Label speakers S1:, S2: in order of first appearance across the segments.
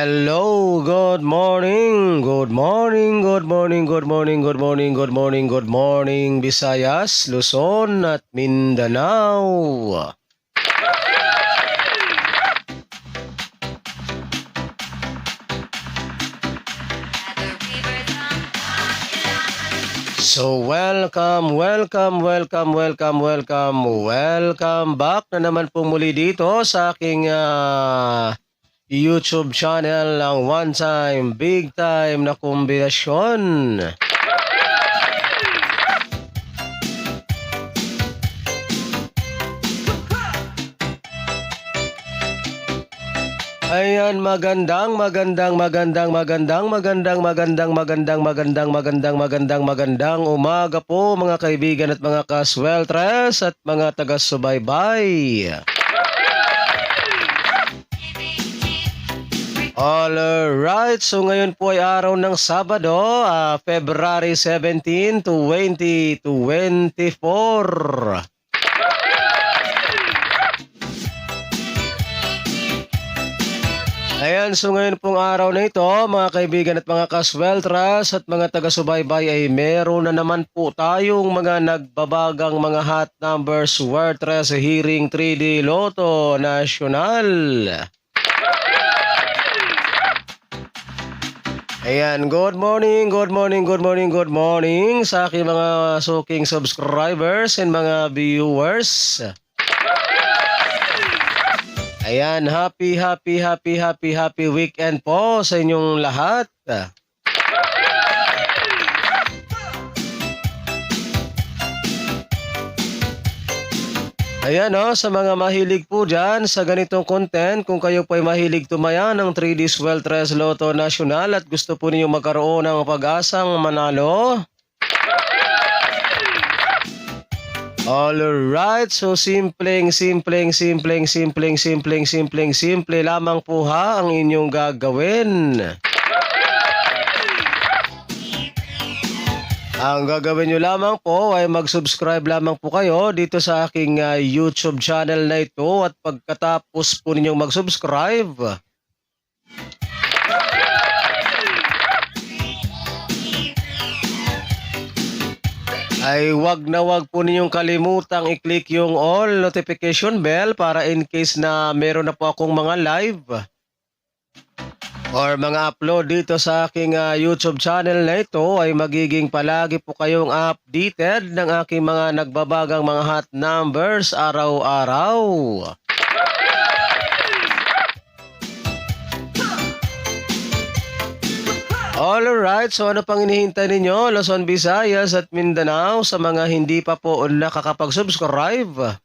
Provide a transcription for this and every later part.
S1: Hello, good morning, good morning, good morning, good morning, good morning, good morning, good morning, Visayas, Luzon at Mindanao. So welcome back na naman po muli dito sa aking YouTube channel ng One Time, Big Time na kombinasyon. Ayan, magandang umaga po mga kaibigan at mga kasweltres at mga taga-subaybay. Alright, so ngayon po ay araw ng Sabado, February 17, 2024. Ayan, so ngayon pong araw na ito, mga kaibigan at mga kasweltras at mga taga-subaybay ay meron na naman po tayong mga nagbabagang mga hot numbers Wertres Hearing 3D Lotto National. Ayan, good morning sa aking mga suking subscribers and mga viewers. Ayan, happy weekend po sa inyong lahat. Ayan sa mga mahilig po dyan sa ganitong content, kung kayo po ay mahilig tumaya ng 3D Wertres Lotto National at gusto po niyo magkaroon ng pag-asang manalo. Alright, so simple lamang po ha ang inyong gagawin. Ang gagawin nyo lamang po ay mag-subscribe lamang po kayo dito sa aking YouTube channel na ito at pagkatapos po ninyong mag-subscribe, ay wag po ninyong kalimutang i-click yung all notification bell para in case na meron na po akong mga live or mga upload dito sa aking YouTube channel na ito ay magiging palagi po kayong updated ng aking mga nagbabagang mga hot numbers araw-araw. Alright, so ano pang hinihintay ninyo, Luzon, Visayas at Mindanao sa mga hindi pa po nakakapag-subscribe?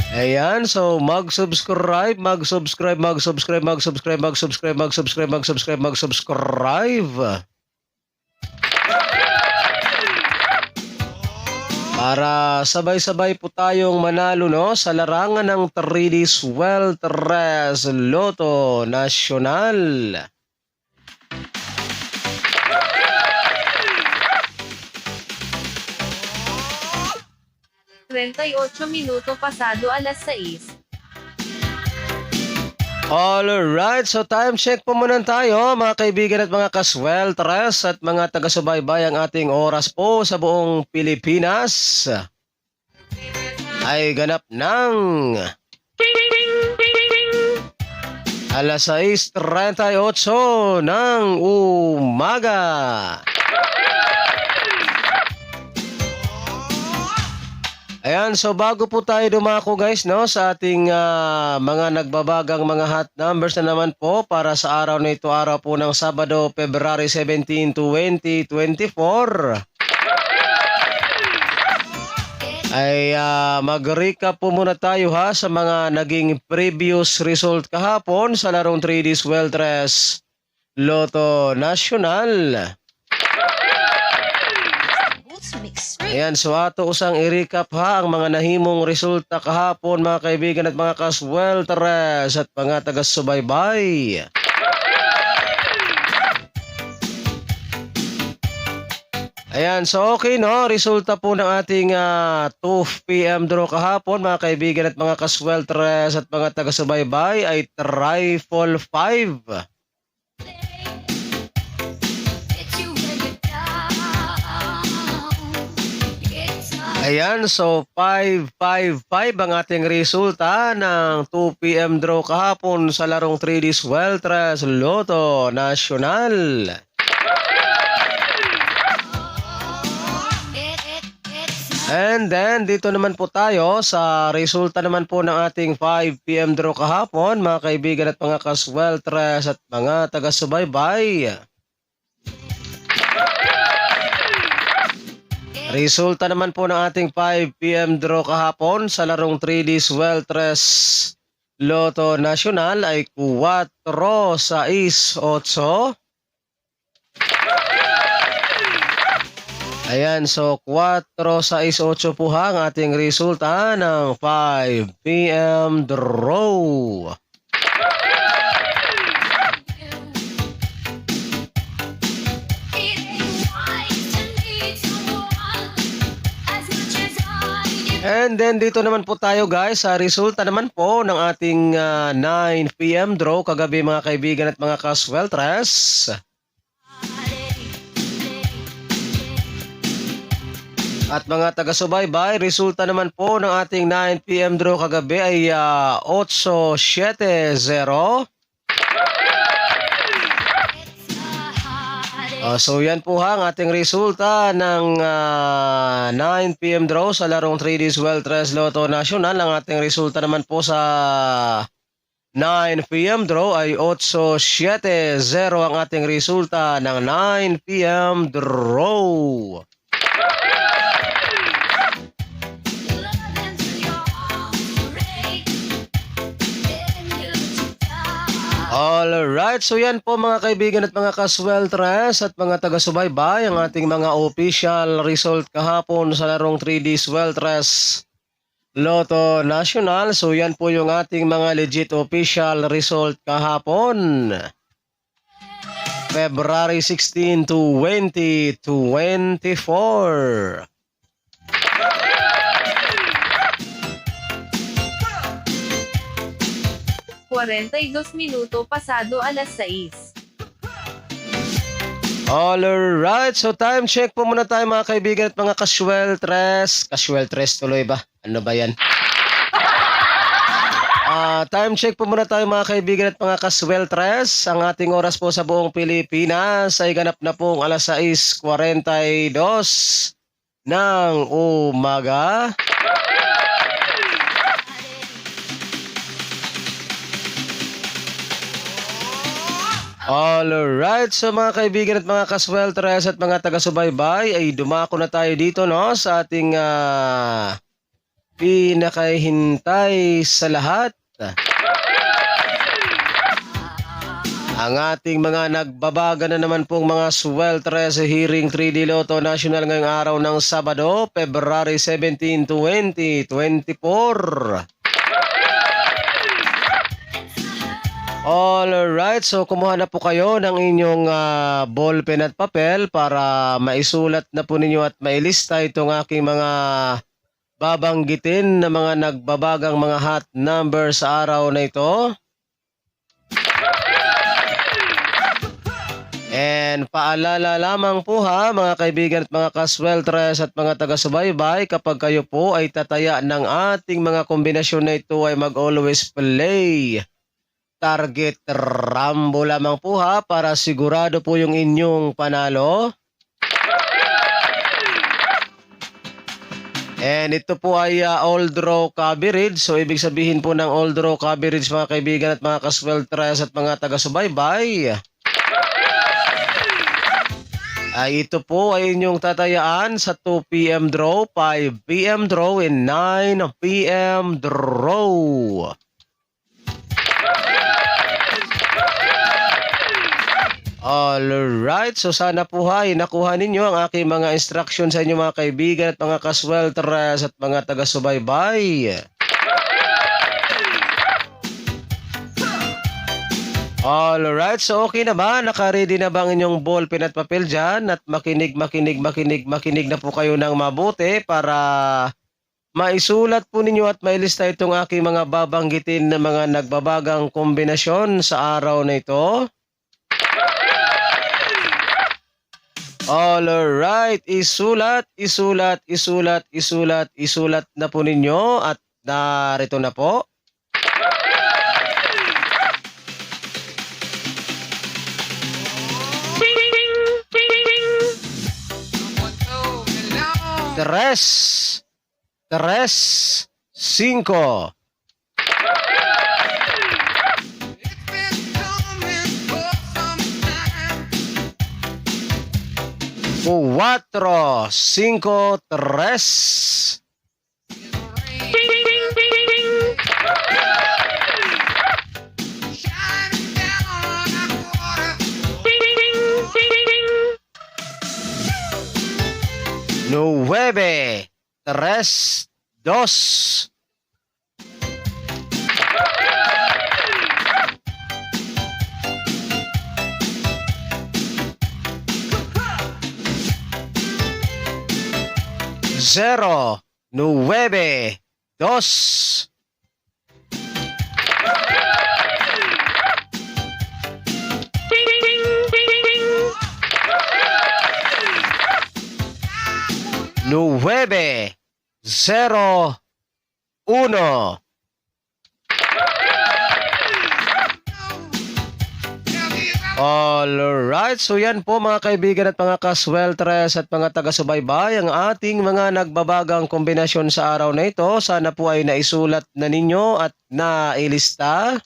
S1: Ayan, so mag-subscribe. Para sabay-sabay po tayong manalo sa larangan ng 3D Wertres Lotto National.
S2: 38 minuto pasado alas 6.
S1: Alright, so time check po muna tayo mga kaibigan at mga kasweltres at mga taga-subaybay. Ang ating oras po sa buong Pilipinas ay ganap ng alas 6:38 ng umaga. Ayan, so bago po tayo dumako guys sa ating mga nagbabagang mga hot numbers na naman po para sa araw na ito, araw po ng Sabado, February 17, 2024. Ay mag-recap po muna tayo sa mga naging previous result kahapon sa larong 3D Wertres Lotto National. Ayan, so ato usang i-recap ang mga nahimong resulta kahapon mga kaibigan at mga kasweltres at mga taga-subaybay. Ayan, so okay no, resulta po ng ating 2 p.m. draw kahapon mga kaibigan at mga kasweltres at mga taga-subaybay ay Trifle 5. Ayan, so 555 ang ating resulta ng 2 p.m. draw kahapon sa larong 3D Sweltres Lotto Nacional. And then, dito naman po tayo sa resulta naman po ng ating 5 p.m. draw kahapon, mga kaibigan at mga kasweltres at mga taga-subaybay. Resulta naman po ng ating 5 p.m. draw kahapon sa larong 3D Sweltres Lotto Nacional ay 4, 6, 8. Ayan, so 4, 6, 8 po ang ating resulta ng 5 p.m. draw. And then dito naman po tayo guys sa resulta naman po ng ating 9 p.m. draw kagabi mga kaibigan at mga kasweltres. At mga taga-subaybay, resulta naman po ng ating 9 p.m. draw kagabi ay 870. So yan po ang ating resulta ng 9 p.m. draw sa larong 3D Sweltres Lotto Nacional. Ang ating resulta naman po sa 9 p.m. draw ay 870 ang ating resulta ng 9 p.m. draw. Alright, so yan po mga kaibigan at mga kasweltres at mga taga-subaybay ang ating mga official result kahapon sa larong 3D Sweltres Lotto Nacional. So yan po yung ating mga legit official result kahapon. February 16 to 2024.
S2: Minuto pasado alas 6.
S1: Alright, so time check po muna tayo mga kaibigan at mga kasweltres. Kasweltres tuloy ba? Ano ba yan? Time check po muna tayo mga kaibigan at mga kasweltres. Ang ating oras po sa buong Pilipinas ay ganap na pong alas 6:42 ng umaga. Alright, so mga kaibigan at mga kasweltres at mga taga-subaybay ay dumako na tayo dito no sa ating pinakahintay sa lahat. Ang ating mga nagbabaga na naman pong mga Sweltres Hearing 3D Lotto National ngayong araw ng Sabado, February 17, 2024. Alright, so kumuha na po kayo ng inyong ballpen at papel para maisulat na po ninyo at mailista itong aking mga babanggitin na mga nagbabagang mga hot number sa araw na ito. And paalala lamang po ha mga kaibigan at mga kasweltres at mga taga-subaybay, kapag kayo po ay tataya ng ating mga kombinasyon na ito ay mag-always play target rambo lamang po ha para sigurado po yung inyong panalo. And ito po ay all draw coverage. So ibig sabihin po ng all draw coverage mga kaibigan at mga kasweltres at mga taga-subaybay ay ito po ay inyong tatayaan sa 2 p.m. draw, 5 p.m. draw, and 9 p.m. draw. Alright, so sana po ay nakuha ninyo ang aking mga instruction sa inyo mga kaibigan at mga kasweltres at mga taga-subaybay. Alright, so okay na ba? Naka-ready na ba ang inyong ballpen at papel dyan? At makinig na po kayo ng mabuti para maisulat po ninyo at mailista itong aking mga babanggitin na mga nagbabagang kombinasyon sa araw na ito. Alright, isulat na po ninyo at narito na po. Tres, cinco. Cuatro, cinco, tres. Nueve, tres, dos. Zero, nueve, dos. Nueve, zero, uno. Alright, so yan po mga kaibigan at mga kasweltres at mga taga-subaybay ang ating mga nagbabagang kombinasyon sa araw na ito. Sana po ay naisulat na ninyo at nailista.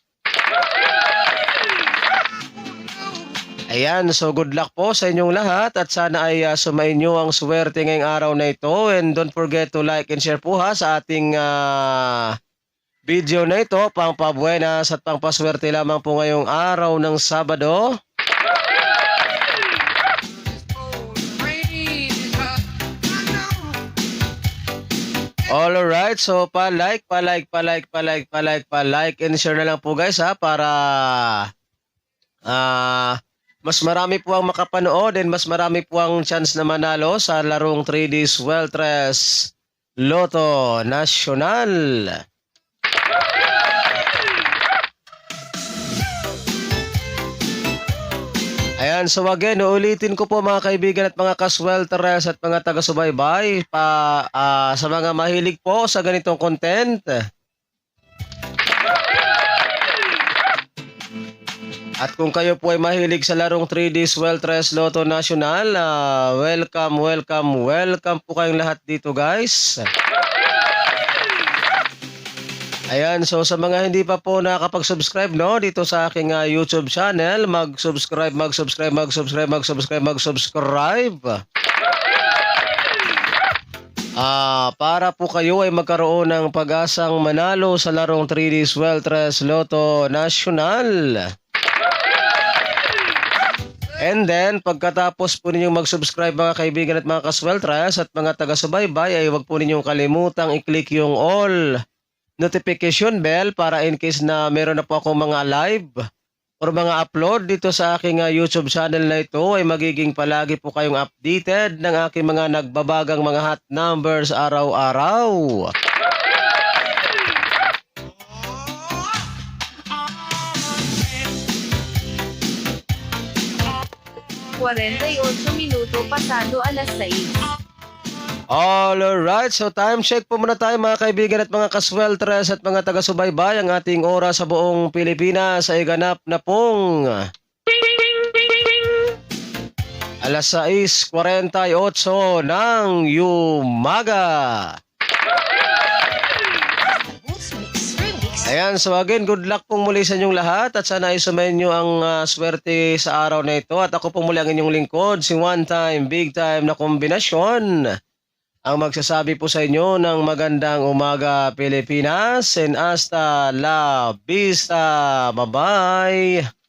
S1: Ayan, so good luck po sa inyong lahat at sana ay sumainyo ang swerte ngayong araw na ito. And don't forget to like and share po ha sa ating video na ito, pangpabuenas at pangpaswerte lamang po ngayong araw ng Sabado. Alright, so pa-like and share na lang po guys ha para mas marami po ang makapanood and mas marami po ang chance na manalo sa larong 3D Sweltres Lotto Nacional. Ayan, so again, uulitin ko po mga kaibigan at mga kasweltres at mga taga-subaybay sa mga mahilig po sa ganitong content. At kung kayo po ay mahilig sa larong 3D Sweltres Lotto Nacional, welcome po kayong lahat dito guys. Ayan, so sa mga hindi pa po nakakapag-subscribe no dito sa aking YouTube channel, mag-subscribe. Para po kayo ay magkaroon ng pag-asang manalo sa larong 3D Sweltres Lotto Nacional. And then, pagkatapos po ninyong mag-subscribe mga kaibigan at mga kasweltres at mga taga-subaybay, ay huwag po ninyong kalimutang i-click yung all notification bell para in case na meron na po akong mga live or mga upload dito sa aking YouTube channel na ito ay magiging palagi po kayong updated ng aking mga nagbabagang mga hot numbers araw-araw.
S2: Minuto pasado alas 6.
S1: Alright, so time check po muna tayo mga kaibigan at mga kasweltres at mga taga-subaybay. Ang ating oras sa buong Pilipinas ay ganap na pong alas 6:48 ng umaga. Ayan, so again, good luck pong muli sa inyong lahat at sana isumayin nyo ang swerte sa araw na ito. At ako po muli ang inyong lingkod, si One Time, Big Time na kombinasyon. Ang magsasabi po sa inyo ng magandang umaga Pilipinas and hasta la vista. Bye-bye!